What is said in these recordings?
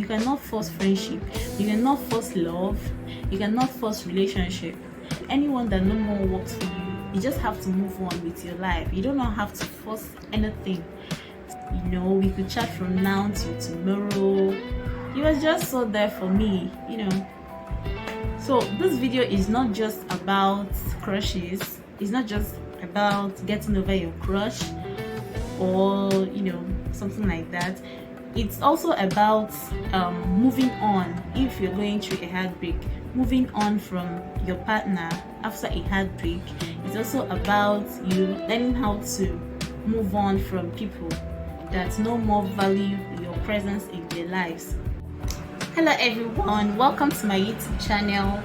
cannot force friendship, you cannot force love, you cannot force relationship. Anyone that no more works for you, you just have to move on with your life. You do not have to force anything. We could chat from now till tomorrow. He was just so there for me. So this video is not just about crushes. It's not just about getting over your crush or something like that. It's also about moving on if you're going through a heartbreak, moving on from your partner after a heartbreak. It's also about you learning how to move on from people that no more value your presence in their lives. Hello everyone, welcome to my YouTube channel.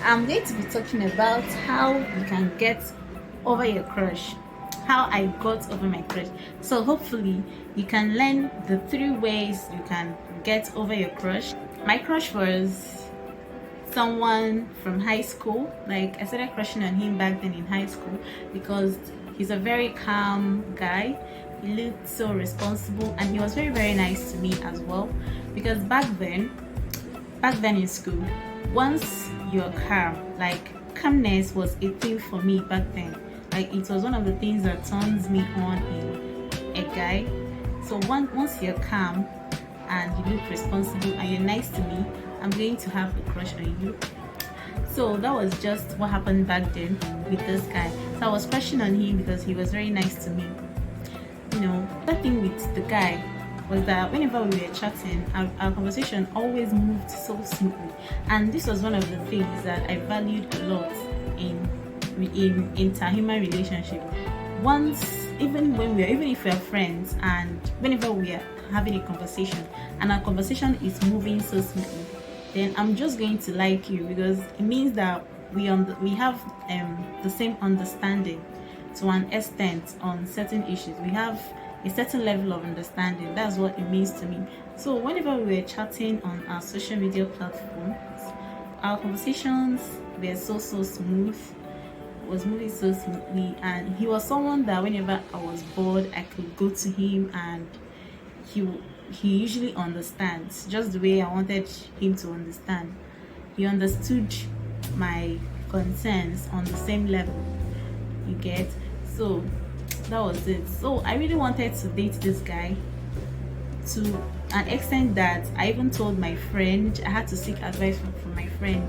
I'm going to be talking about how you can get over your crush, how I got over my crush. So hopefully you can learn the 3 ways you can get over your crush. My crush was someone from high school. Like, I started crushing on him back then in high school because he's a very calm guy. He looked so responsible and he was very, very nice to me as well. Because back then in school, once you're calm, like calmness was a thing for me back then. Like, it was one of the things that turns me on in a guy. So once you're calm and you look responsible and you're nice to me, I'm going to have a crush on you. So that was just what happened back then with this guy. So I was crushing on him because he was very nice to me. The thing with the guy was that whenever we were chatting, our conversation always moved so smoothly, and this was one of the things that I valued a lot in interhuman relationship. Even if we are friends, and whenever we are having a conversation and our conversation is moving so smoothly, then I'm just going to like you, because it means that we have the same understanding to an extent on certain issues. We have a certain level of understanding. That's what it means to me. So whenever we were chatting on our social media platforms, our conversations were so smooth, was moving so smoothly, and he was someone that whenever I was bored, I could go to him and he usually understands just the way I wanted him to understand. He understood my concerns on the same level, you get. So that was it. So I really wanted to date this guy to an extent that I even told my friend. I had to seek advice from my friend.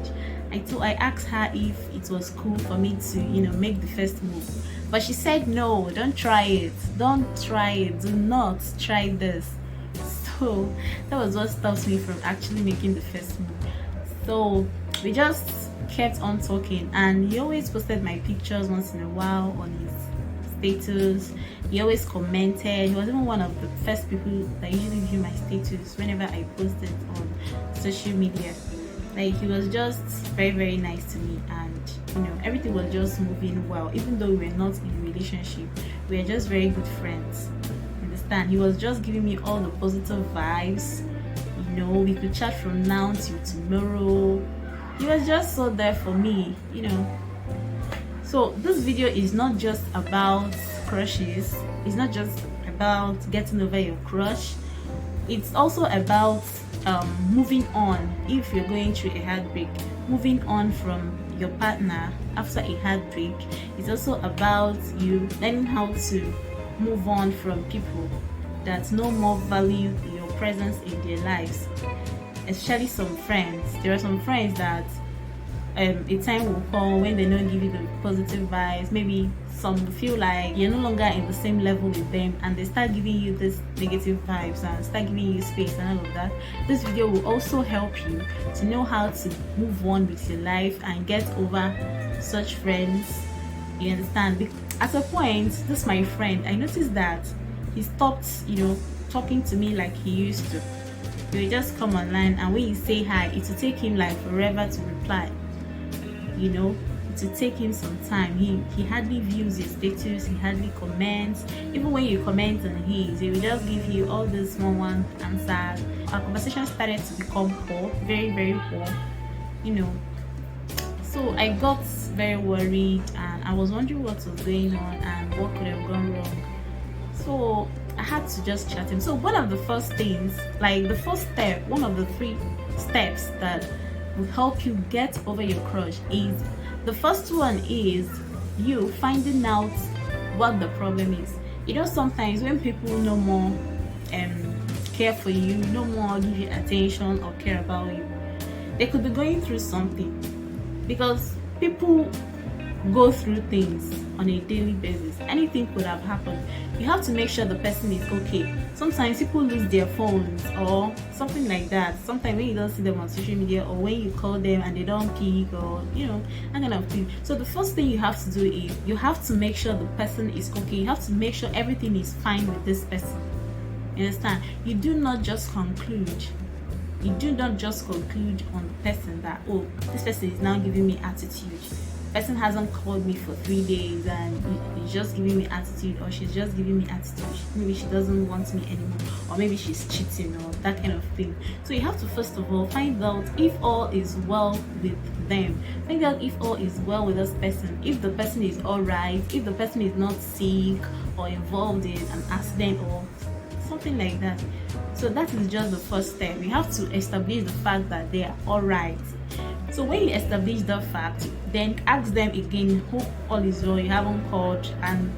I asked her if it was cool for me to make the first move, but she said no, don't try it, do not try this. So that was what stops me from actually making the first move. So we just kept on talking, and he always posted my pictures once in a while on his status. He always commented. He was even one of the first people that usually view my status whenever I posted on social media. Like, he was just very, very nice to me, and everything was just moving well. Even though we were not in a relationship, we were just very good friends. Understand? He was just giving me all the positive vibes. We could chat from now till tomorrow. He was just so there for me. So this video is not just about crushes. It's not just about getting over your crush. It's also about moving on if you're going through a heartbreak, moving on from your partner after a heartbreak. It's also about you learning how to move on from people that no more value your presence in their lives, especially some friends. There are some friends that a time will come when they don't give you the positive vibes. Maybe some feel like you're no longer in the same level with them, and they start giving you this negative vibes and start giving you space and all of that. This video will also help you to know how to move on with your life and get over such friends. You understand? At a point, this my friend, I noticed that he stopped talking to me like he used to. He will just come online, and when you say hi, it will take him like forever to reply. It will take him some time. He hardly views his status, he hardly comments. Even when you comment on his, he will just give you all these small answers. Our conversation started to become poor, very, very poor. So I got very worried, and I was wondering what was going on and what could have gone wrong. So I had to just chat him. So one of the first things, like the first step, one of the 3 steps that will help you get over your crush is, the first one is you finding out what the problem is. You know, sometimes when people no more care for you, no more give you attention or care about you, they could be going through something, because people go through things on a daily basis. Anything could have happened. You have to make sure the person is okay. Sometimes people lose their phones or something like that. Sometimes when you don't see them on social media, or when you call them and they don't pick, or that kind of thing. So the first thing you have to do is you have to make sure the person is okay. You have to make sure everything is fine with this person. You understand? You do not just conclude on the person that, oh, this person is now giving me attitude. Person hasn't called me for 3 days and he's just giving me attitude, or she's just giving me attitude. Maybe she doesn't want me anymore, or maybe she's cheating, or that kind of thing. So you have to first of all find out if all is well with them. Find out if all is well with this person, if the person is alright, if the person is not sick or involved in an accident or something like that. So that is just the first step. You have to establish the fact that they are alright. So when you establish that fact, then ask them again, hope all is well, you haven't called, and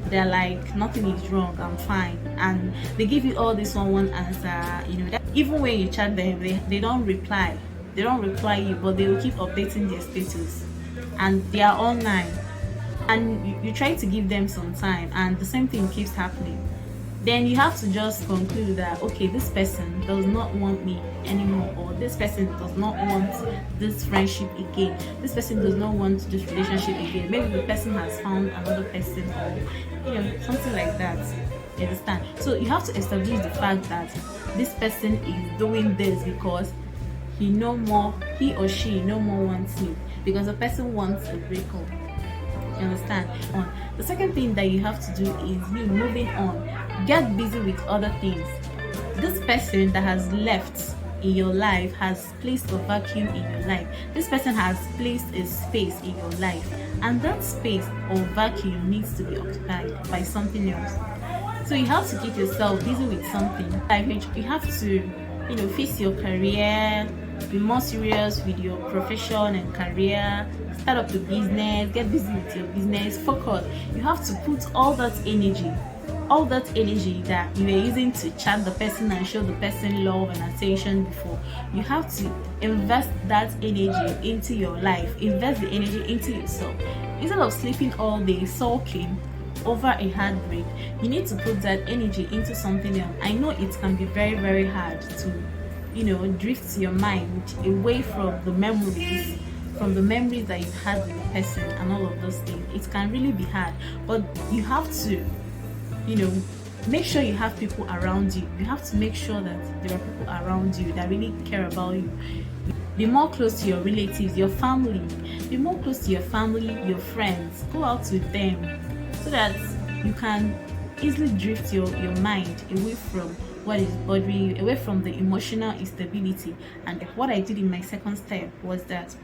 they're like, nothing is wrong, I'm fine, and they give you all this one answer. That even when you chat them, they don't reply you, but they will keep updating their status and they are online, and you try to give them some time and the same thing keeps happening. Then you have to just conclude that, okay, this person does not want me anymore, or this person does not want this friendship again, this person does not want this relationship again. Maybe the person has found another person, or something like that. You understand? So you have to establish the fact that this person is doing this because he or she no more wants me, because the person wants a breakup. You understand? The second thing that you have to do is you moving on. Get busy with other things. This person that has left in your life has placed a vacuum in your life. This person has placed a space in your life, and that space or vacuum needs to be occupied by something else. So you have to keep yourself busy with something. You have to, face your career, be more serious with your profession and career, start up your business, get busy with your business, focus. You have to put all that energy that you were using to chat the person and show the person love and attention before. You have to invest that energy into your life, invest the energy into yourself. Instead of sleeping all day sulking over a heartbreak, you need to put that energy into something else. I know it can be very, very hard to drift your mind away from the memories that you've had with the person and all of those things. It can really be hard, but you have to make sure you have people around you. You have to make sure that there are people around you that really care about you. Be more close to your relatives, your family. Be more close to your family, your friends. Go out with them so that you can easily drift your mind away from what is bothering you, away from the emotional instability. And what I did in my second step was that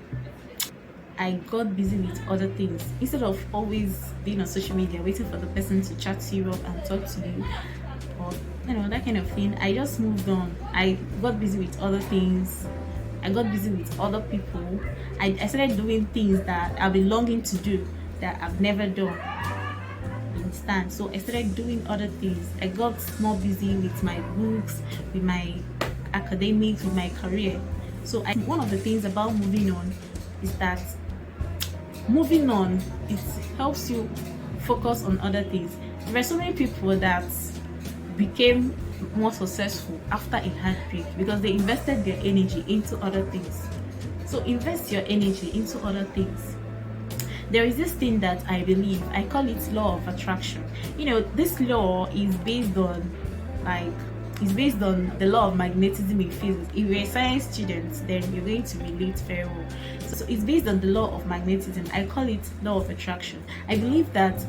I got busy with other things. Instead of always being on social media waiting for the person to chat you up and talk to you, or that kind of thing, I just moved on. I got busy with other things. I got busy with other people. I started doing things that I've been longing to do that I've never done. Understand? So I started doing other things. I got more busy with my books, with my academics, with my career. So one of the things about moving on is that moving on, it helps you focus on other things. There are so many people that became more successful after a heartbreak because they invested their energy into other things. So invest your energy into other things. There is this thing that I believe, I call it law of attraction. This law is based on the law of magnetism in physics. If you're a science student, then you're going to relate very well. So it's based on the law of magnetism. I call it law of attraction. I believe that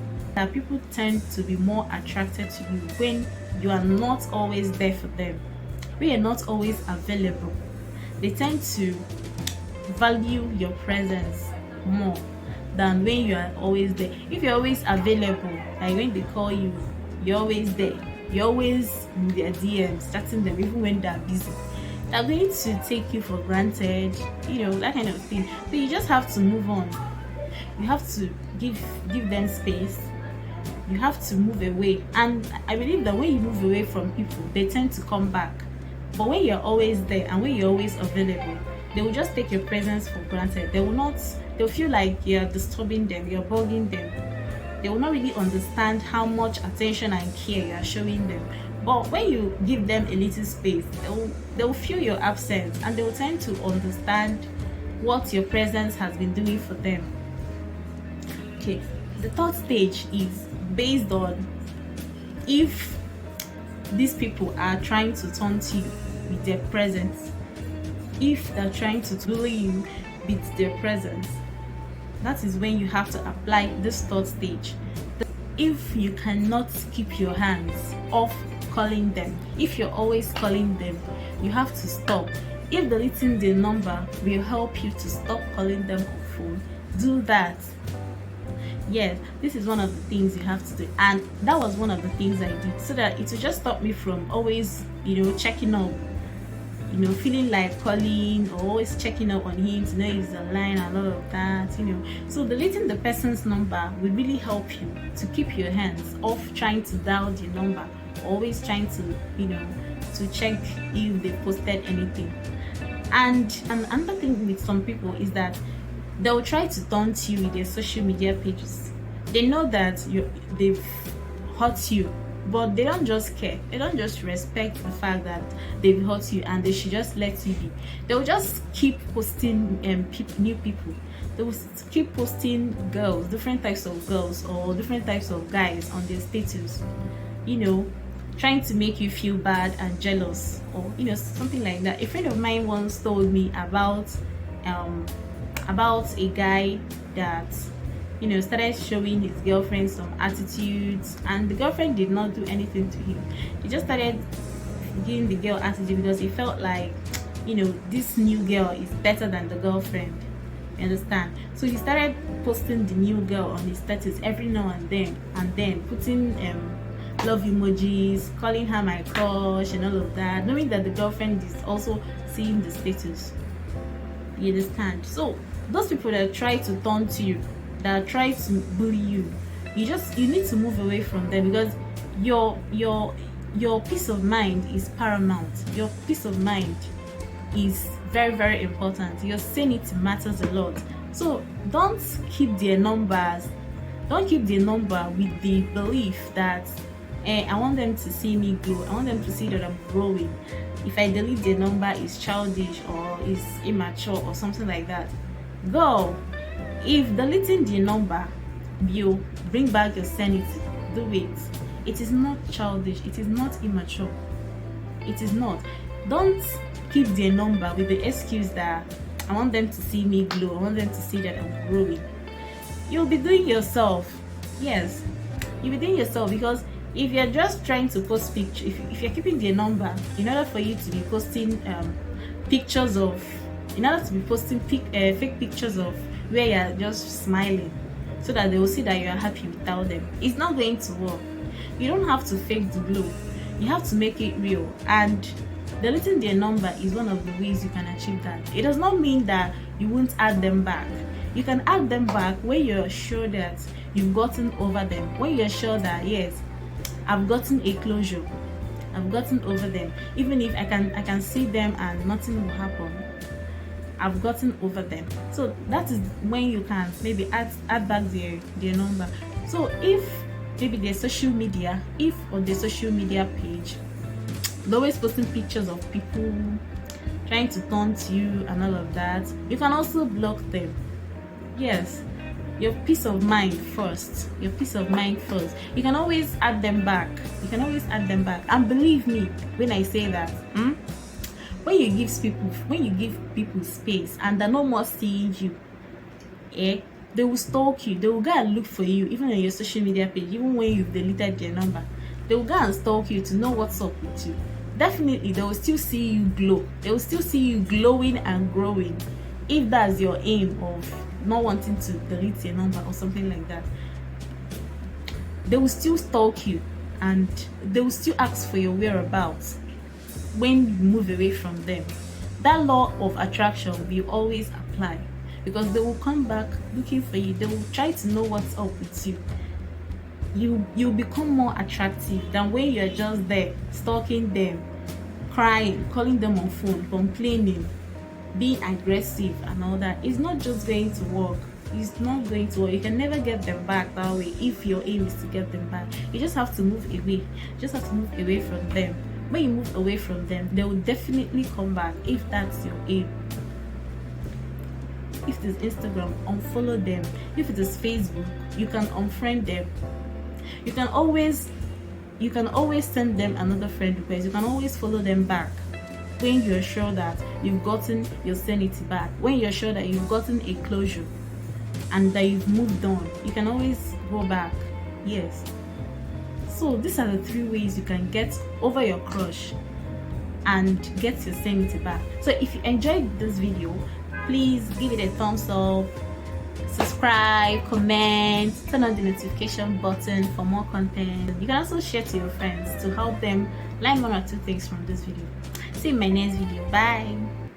people tend to be more attracted to you when you are not always there for them, when you're not always available. They tend to value your presence more than when you are always there. If you're always available, like when they call you, you're always there, you're always in their DMs, chatting them even when they're busy. They're going to take you for granted, that kind of thing. So you just have to move on. You have to give them space. You have to move away. And I believe that when you move away from people, they tend to come back. But when you're always there and when you're always available, they will just take your presence for granted. They'll feel like you're disturbing them, you're bugging them. They will not really understand how much attention and care you are showing them. But when you give them a little space, they'll feel your absence, and they will tend to understand what your presence has been doing for them. Okay, the third stage is based on if these people are trying to taunt you with their presence, if they're trying to bully you with their presence. That is when you have to apply this third stage. If you cannot keep your hands off calling them, if you're always calling them, you have to stop. If deleting the number will help you to stop calling them on phone, do that. Yes, this is one of the things you have to do, and that was one of the things I did, so that it will just stop me from always checking up, feeling like calling or always checking up on him to know if he's online and all of that. So deleting the person's number will really help you to keep your hands off trying to dial the number, always trying to to check if they posted anything. And another thing with some people is that they'll try to taunt you with their social media pages. They know that they've hurt you, but they don't just care. They don't just respect the fact that they've hurt you and they should just let you be. They will just keep posting new people. They will keep posting girls, different types of girls or different types of guys on their status, trying to make you feel bad and jealous, or something like that. A friend of mine once told me about a guy that started showing his girlfriend some attitudes, and the girlfriend did not do anything to him. He just started giving the girl attitude because he felt like this new girl is better than the girlfriend. You understand? So he started posting the new girl on his status every now and then putting love emojis, calling her my crush and all of that, knowing that the girlfriend is also seeing the status. You understand? So those people that try to taunt you, that try to bully you, you need to move away from them, because your peace of mind is paramount. Your peace of mind is very, very important. Your sanity matters a lot. So don't keep their numbers. Don't keep their number with the belief that I want them to see me grow. I want them to see that I'm growing. If I delete their number, it's childish or it's immature or something like that. Go. If deleting the number will bring back your sanity, do it. It is not childish. It is not immature. It is not. Don't keep their number with the excuse that I want them to see me glow. I want them to see that I'm growing. You'll be doing yourself. Yes, you'll be doing yourself, because if you're just trying to post pictures, if you're keeping their number in order for you to be posting pictures of, in order to be posting fake pictures of where you're just smiling, so that they will see that you are happy without them, it's not going to work. You don't have to fake the glow. You have to make it real. And deleting their number is one of the ways you can achieve that. It does not mean that you won't add them back. You can add them back when you're sure that you've gotten over them. When you're sure that, yes, I've gotten a closure, I've gotten over them. Even if I can see them and nothing will happen, I've gotten over them. So that is when you can maybe add back their number. So if maybe their social media, if on their social media page they're always posting pictures of people trying to taunt you and all of that, you can also block them. Yes, your peace of mind first. Your peace of mind first. You can always add them back. You can always add them back. And believe me when I say that, when you give people space and they're no more seeing you, they will stalk you. They will go and look for you, even on your social media page, even when you've deleted their number. They will go and stalk you to know what's up with you. Definitely, they will still see you glow. They will still see you glowing and growing, if that's your aim of not wanting to delete your number or something like that. They will still stalk you and they will still ask for your whereabouts when you move away from them. That law of attraction will always apply, because they will come back looking for you. They will try to know what's up with you. You'll become more attractive than when you're just there stalking them, crying, calling them on phone, complaining, being aggressive and all that. It's not just going to work. It's not going to work. You can never get them back that way. If your aim is to get them back, you just have to move away. You just have to move away from them. When you move away from them, they will definitely come back if that's your aim. If it is Instagram, unfollow them. If it is Facebook, you can unfriend them. You can always send them another friend request. You can always follow them back when you're sure that you've gotten your sanity back, when you're sure that you've gotten a closure and that you've moved on. You can always go back. Yes. So these are the 3 ways you can get over your crush and get your sanity back. So if you enjoyed this video, please give it a thumbs up, subscribe, comment, turn on the notification button for more content. You can also share to your friends to help them learn 1 or 2 things from this video. See you in my next video. Bye.